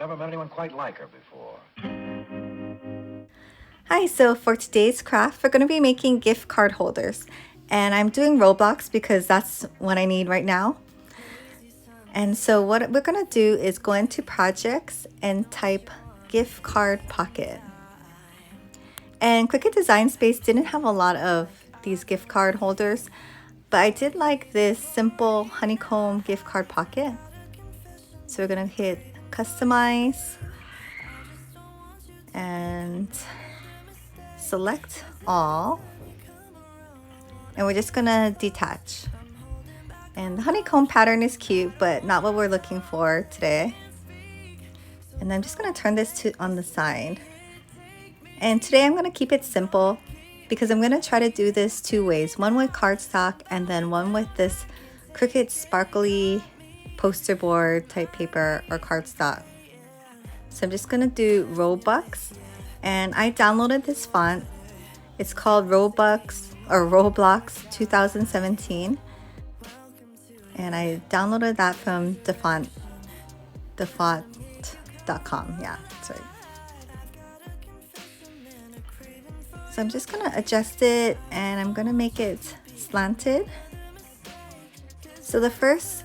never met anyone quite like her before. Hi, so for today's craft, we're going to be making gift card holders. And I'm doing Roblox because that's what I need right now. And so what we're going to do is go into projects and type gift card pocket. And Cricut Design Space didn't have a lot of these gift card holders, but I did like this simple honeycomb gift card pocket. So we're going to hit customize and select all, and we're just gonna detach. And the honeycomb pattern is cute, but not what we're looking for today. And I'm just gonna turn this to on the side. And today I'm gonna keep it simple because I'm gonna try to do this two ways, one with cardstock and then one with this Cricut sparkly poster board type paper or cardstock. So I'm just gonna do Robux, and I downloaded this font. It's called Roblox 2017, and I downloaded that from defont.com. Yeah, that's right. So I'm just gonna adjust it, and I'm gonna make it slanted. So the first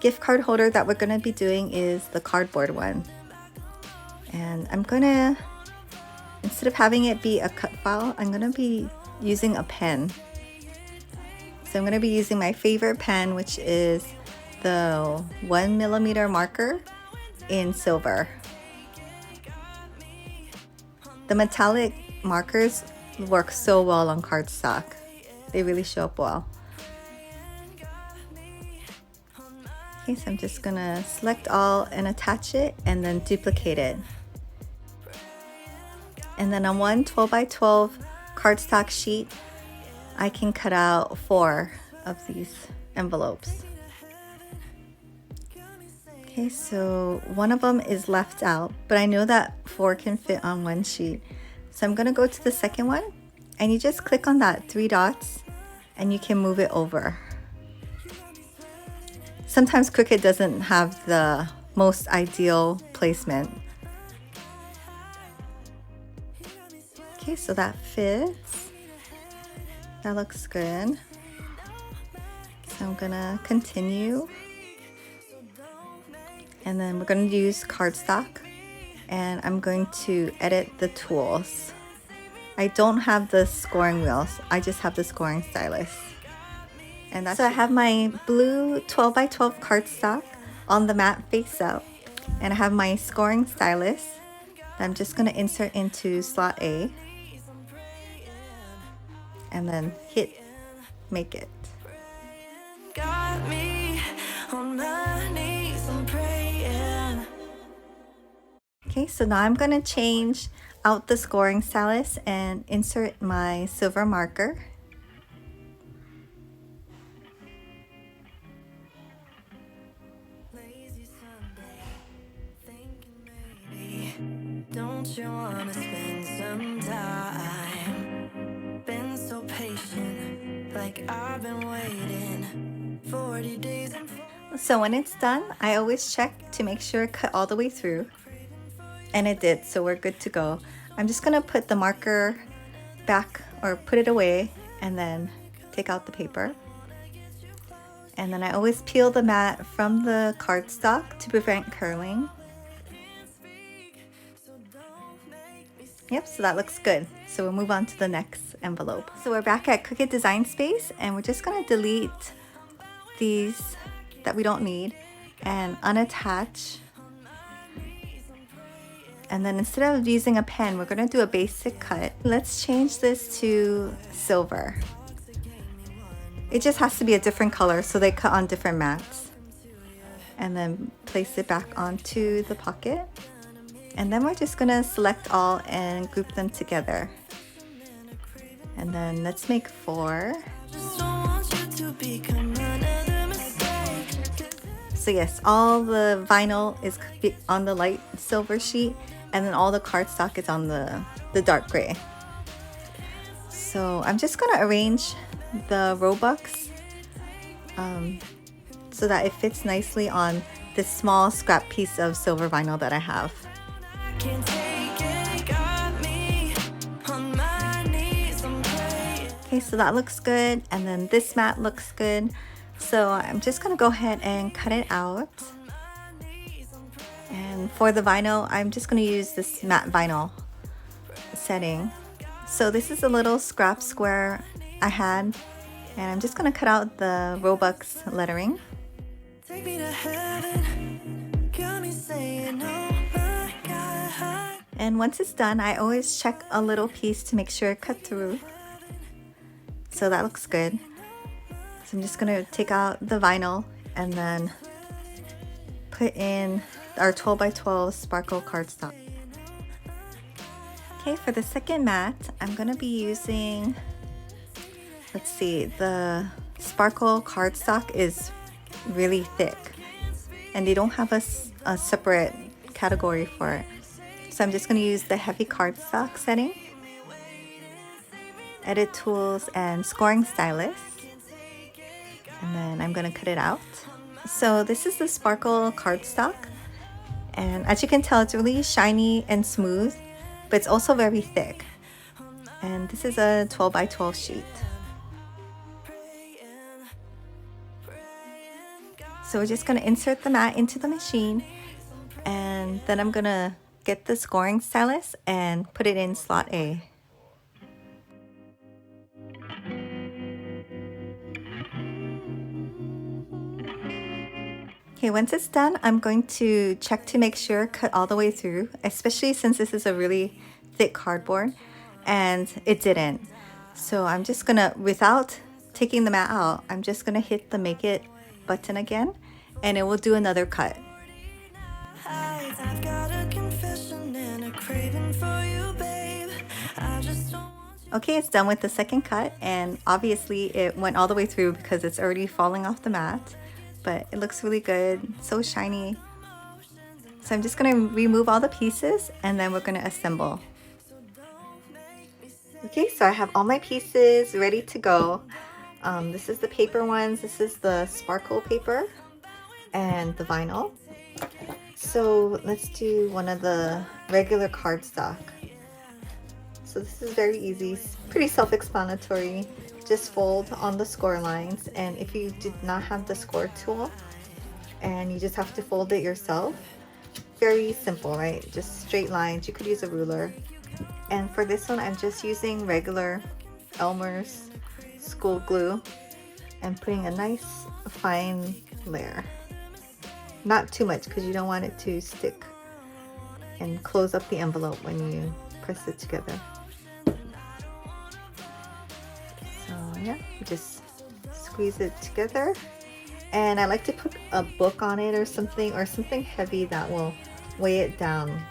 gift card holder that we're gonna be doing is the cardboard one. And I'm gonna, instead of having it be a cut file, I'm gonna be using a pen. So I'm gonna be using my favorite pen, which is the 1mm marker in silver. The metallic markers work so well on cardstock. They really show up well. Okay, so I'm just gonna select all and attach it and then duplicate it. And then on one 12x12 cardstock sheet, I can cut out 4 of these envelopes. Okay, so one of them is left out, but I know that 4 can fit on one sheet. So I'm gonna go to the second one, and you just click on that 3 dots and you can move it over. Sometimes Cricut doesn't have the most ideal placement. Okay, so that fits. That looks good. So I'm gonna continue. And then we're gonna use cardstock, and I'm going to edit the tools. I don't have the scoring wheels, I just have the scoring stylus. And that's so I have my blue 12x12 cardstock on the mat face up, and I have my scoring stylus that I'm just gonna insert into slot A. And then hit make it. Got me on my knees, I'm praying. Okay, so now I'm gonna change out the scoring stylus and insert my silver marker. Don't you wanna spend some time? Been so patient, like I've been waiting 40 days. So when it's done, I always check to make sure it cut all the way through. And it did, so we're good to go. I'm just gonna put the marker back, or put it away, and then take out the paper. And then I always peel the mat from the cardstock to prevent curling. Yep, so that looks good. So we'll move on to the next envelope. So we're back at Cricut Design Space, and we're just gonna delete these that we don't need and unattach. And then instead of using a pen, we're gonna do a basic cut. Let's change this to silver. It just has to be a different color so they cut on different mats. And then place it back onto the pocket. And then we're just gonna select all and group them together. And then let's make 4. So yes, all the vinyl is on the light silver sheet, and then all the cardstock is on the dark gray. So I'm just gonna arrange the Robux so that it fits nicely on this small scrap piece of silver vinyl that I have. Okay, so that looks good, and then this mat looks good. So I'm just gonna go ahead and cut it out. And for the vinyl, I'm just gonna use this matte vinyl setting. So this is a little scrap square I had, and I'm just gonna cut out the Robux lettering. Take me to heaven, got me saying, oh my God. And once it's done, I always check a little piece to make sure it cut through. So that looks good. So I'm just gonna take out the vinyl and then put in our 12 by 12 sparkle cardstock. Okay, for the second mat, I'm gonna be using, let's see, the sparkle cardstock is really thick and they don't have a separate category for it. So I'm just gonna use the heavy cardstock setting, edit tools, and scoring stylus. And then I'm gonna cut it out. So this is the sparkle cardstock. And as you can tell, it's really shiny and smooth, but it's also very thick. And this is a 12 by 12 sheet. So we're just gonna insert the mat into the machine, and then I'm gonna get the scoring stylus and put it in slot A. Okay, once it's done, I'm going to check to make sure cut all the way through, especially since this is a really thick cardboard, and it didn't. So I'm just gonna, without taking the mat out, I'm just gonna hit the make it button again, and it will do another cut. Okay, it's done with the second cut, and obviously it went all the way through because it's already falling off the mat. But it looks really good, so shiny. So I'm just gonna remove all the pieces and then we're gonna assemble. Okay, so I have all my pieces ready to go. This is the paper ones, this is the sparkle paper and the vinyl. So let's do one of the regular cardstock. So this is very easy, pretty self-explanatory. Just fold on the score lines, and if you did not have the score tool and you just have to fold it yourself, very simple, right? Just straight lines. You could use a ruler. And for this one, I'm just using regular Elmer's school glue and putting a nice fine layer. Not too much because you don't want it to stick and close up the envelope when you press it together. Yeah, just squeeze it together, and I like to put a book on it or something heavy that will weigh it down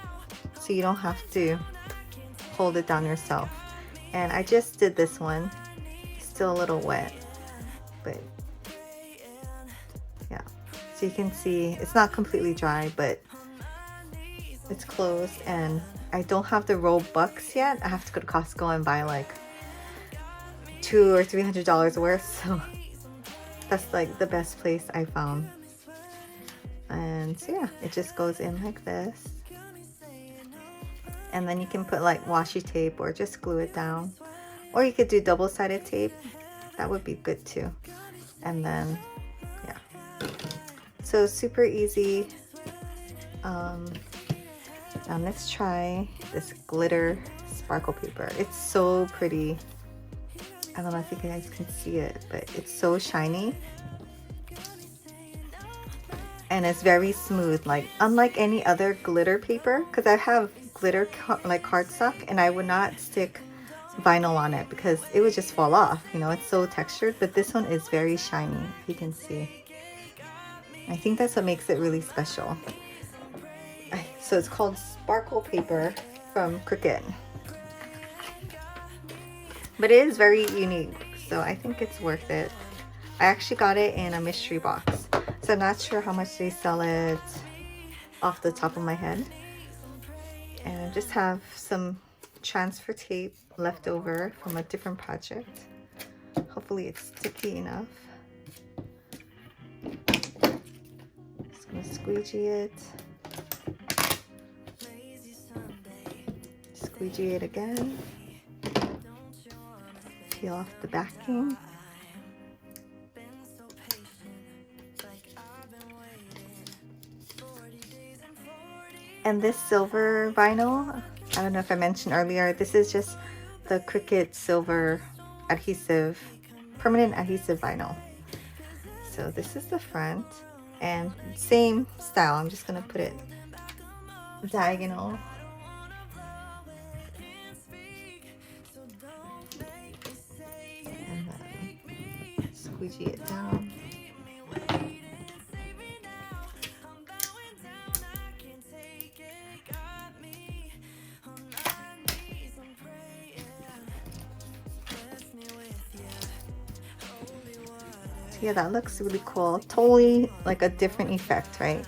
so you don't have to hold it down yourself. And I just did this one, still a little wet, but yeah, so you can see it's not completely dry, but it's closed. And I don't have the Robux yet. I have to go to Costco and buy like $200 or $300 worth, so that's like the best place I found. And so yeah, it just goes in like this, and then you can put like washi tape or just glue it down, or you could do double-sided tape. That would be good too. And then yeah, so super easy. Now let's try this glitter sparkle paper. It's so pretty. I don't know if you guys can see it, but it's so shiny and it's very smooth, like unlike any other glitter paper, because I have glitter like cardstock and I would not stick vinyl on it because it would just fall off, you know, it's so textured. But this one is very shiny, if you can see. I think that's what makes it really special. So it's called sparkle paper from Cricut. But it is very unique, so I think it's worth it. I actually got it in a mystery box, so I'm not sure how much they sell it off the top of my head. And I just have some transfer tape left over from a different project. Hopefully it's sticky enough. Just gonna squeegee it. Squeegee it again. Peel off the backing. And this silver vinyl, I don't know if I mentioned earlier, this is just the Cricut silver adhesive, permanent adhesive vinyl. So this is the front, and same style. I'm just gonna put it diagonal. And then squeegee it down. Yeah, that looks really cool. Totally like a different effect, right?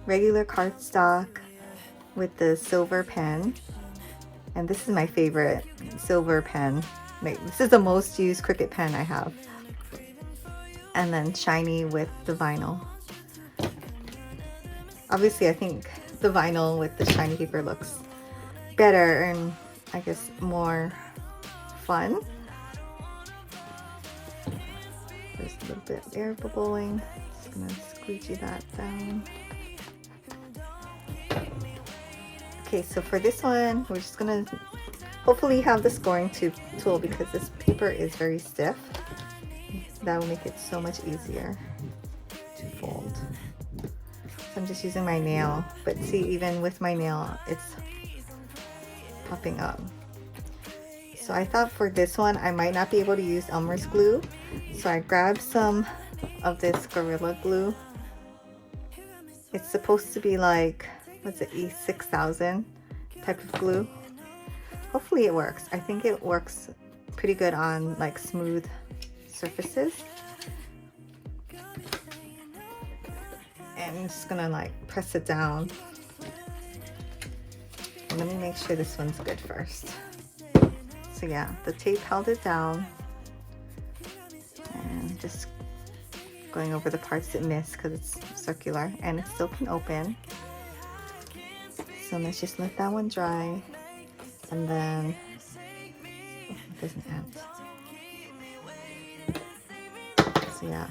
Regular cardstock with the silver pen. And this is my favorite silver pen. Like, this is the most used Cricut pen I have. And then shiny with the vinyl. Obviously, I think the vinyl with the shiny paper looks better and I guess more fun. There's a little bit of air bubbling. Just gonna squeegee that down. Okay, so for this one, we're just gonna hopefully have the scoring tool because this paper is very stiff. That will make it so much easier to fold. So I'm just using my nail, but see, even with my nail, it's popping up. So I thought for this one, I might not be able to use Elmer's glue. So I grabbed some of this Gorilla Glue. It's supposed to be like, what's it, E6000 type of glue. Hopefully it works. I think it works pretty good on like smooth surfaces. And I'm just gonna like press it down. And let me make sure this one's good first. So yeah, the tape held it down. And just going over the parts that missed because it's circular and it still can open. So let's just let that one dry. And then, oh, it doesn't end. So yeah,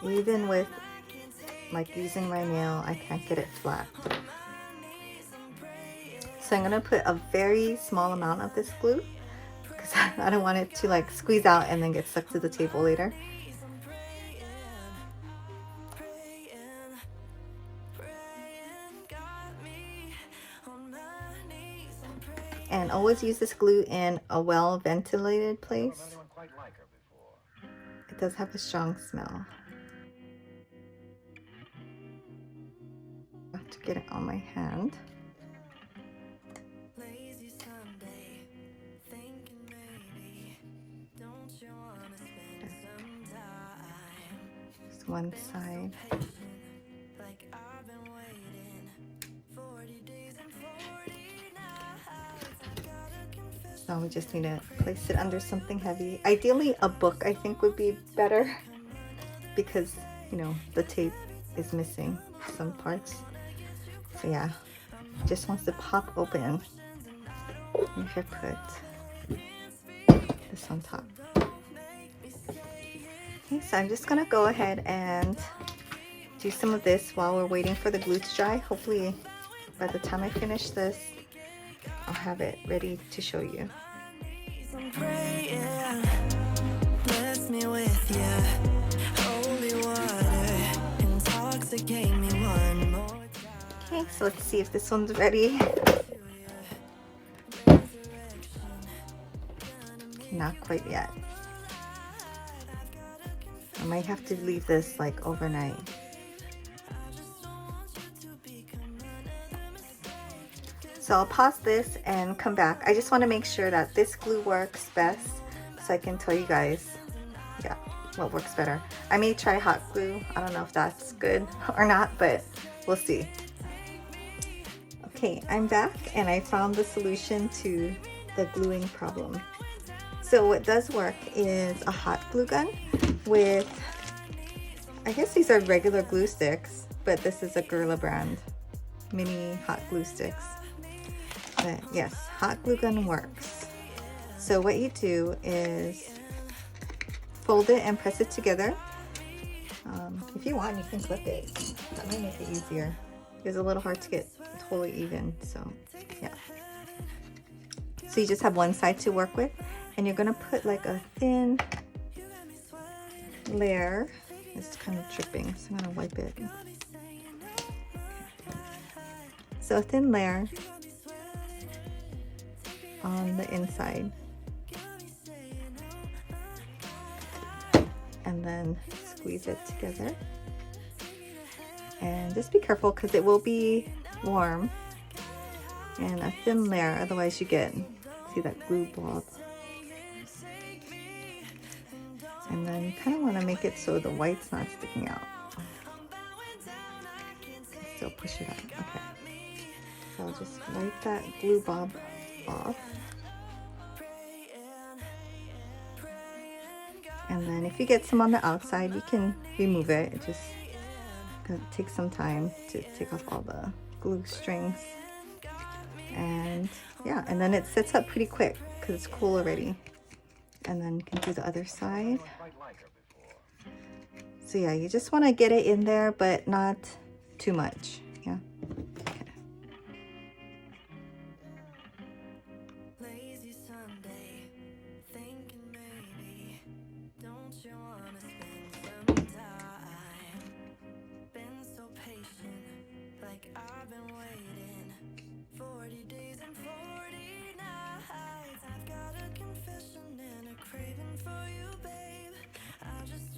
even with like using my nail, I can't get it flat. So I'm gonna put a very small amount of this glue because I don't want it to like squeeze out and then get stuck to the table later. And always use this glue in a well ventilated place. It does have a strong smell. I have to get it on my hand. Just one side. So we just need to place it under something heavy. Ideally a book I think would be better because, you know, the tape is missing some parts. So yeah, just wants to pop open. If I put this on top. Okay, so I'm just gonna go ahead and do some of this while we're waiting for the glue to dry. Hopefully by the time I finish this, I'll have it ready to show you. Okay, so let's see if this one's ready. Not quite yet. I might have to leave this like overnight. So I'll pause this and come back. I just want to make sure that this glue works best so I can tell you guys, yeah, what works better. I may try hot glue. I don't know if that's good or not, but we'll see. Okay, I'm back and I found the solution to the gluing problem. So what does work is a hot glue gun with I guess these are regular glue sticks, but this is a Gorilla brand mini hot glue sticks. But yes, hot glue gun works. So what you do is fold it and press it together. If you want, you can clip it. That might make it easier. It's a little hard to get totally even, so yeah. So you just have one side to work with, and you're gonna put like a thin layer. It's kind of dripping, so I'm gonna wipe it. So a thin layer on the inside, and then squeeze it together. And just be careful because it will be warm, and a thin layer, otherwise you get, see that glue blob. And then you kind of want to make it so the white's not sticking out. Still push it out. Okay. So I'll just wipe that glue blob off. And then if you get some on the outside, you can remove it. It just gonna take some time to take off all the glue strings. And yeah, and then it sets up pretty quick because it's cool already. And then you can do the other side. So yeah, you just want to get it in there, but not too much. Yeah. Okay.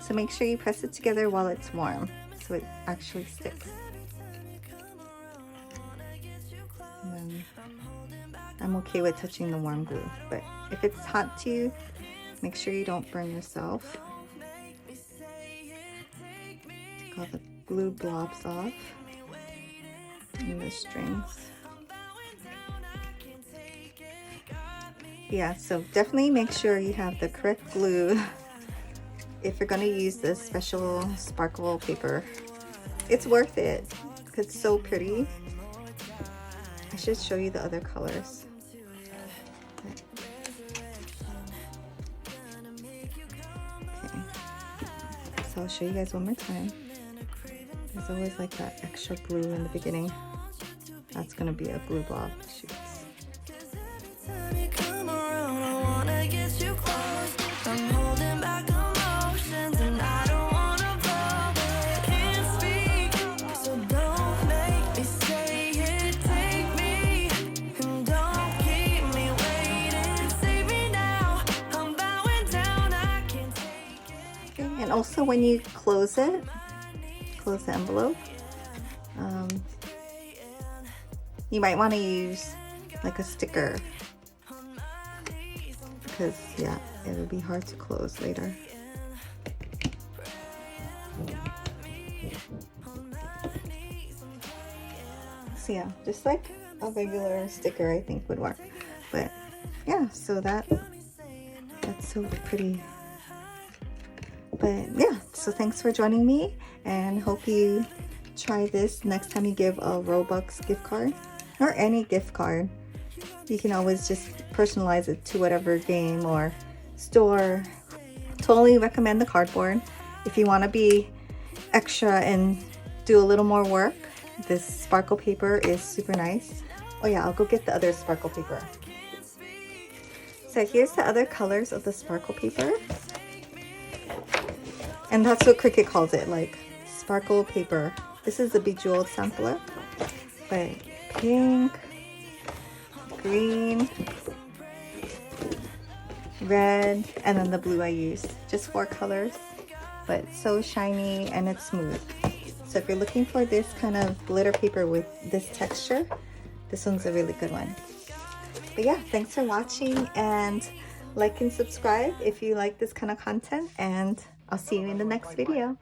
So make sure you press it together while it's warm, so it actually sticks. And then I'm okay with touching the warm glue, but if it's hot to you, make sure you don't burn yourself. Take all the glue blobs off and the strings. Yeah, so definitely make sure you have the correct glue if you're going to use this special sparkle paper. It's worth it because it's so pretty. I should show you the other colors. Okay. So I'll show you guys one more time. There's always like that extra glue in the beginning. That's going to be a glue blob. Shoots. And also when you close it, close the envelope, you might want to use like a sticker because yeah, it'll be hard to close later. So yeah, just like a regular sticker I think would work. But yeah, so that's so pretty. But yeah, so thanks for joining me, and hope you try this next time you give a Robux gift card or any gift card. You can always just personalize it to whatever game or store. Totally recommend the cardboard. If you want to be extra and do a little more work, this sparkle paper is super nice. Oh yeah, I'll go get the other sparkle paper. So here's the other colors of the sparkle paper. And that's what Cricut calls it, like sparkle paper. This is the bejeweled sampler. But pink, green, red, and then the blue I used. Just 4 colors, but so shiny and it's smooth. So if you're looking for this kind of glitter paper with this texture, this one's a really good one. But yeah, thanks for watching, and like and subscribe if you like this kind of content, and I'll see you in the next video.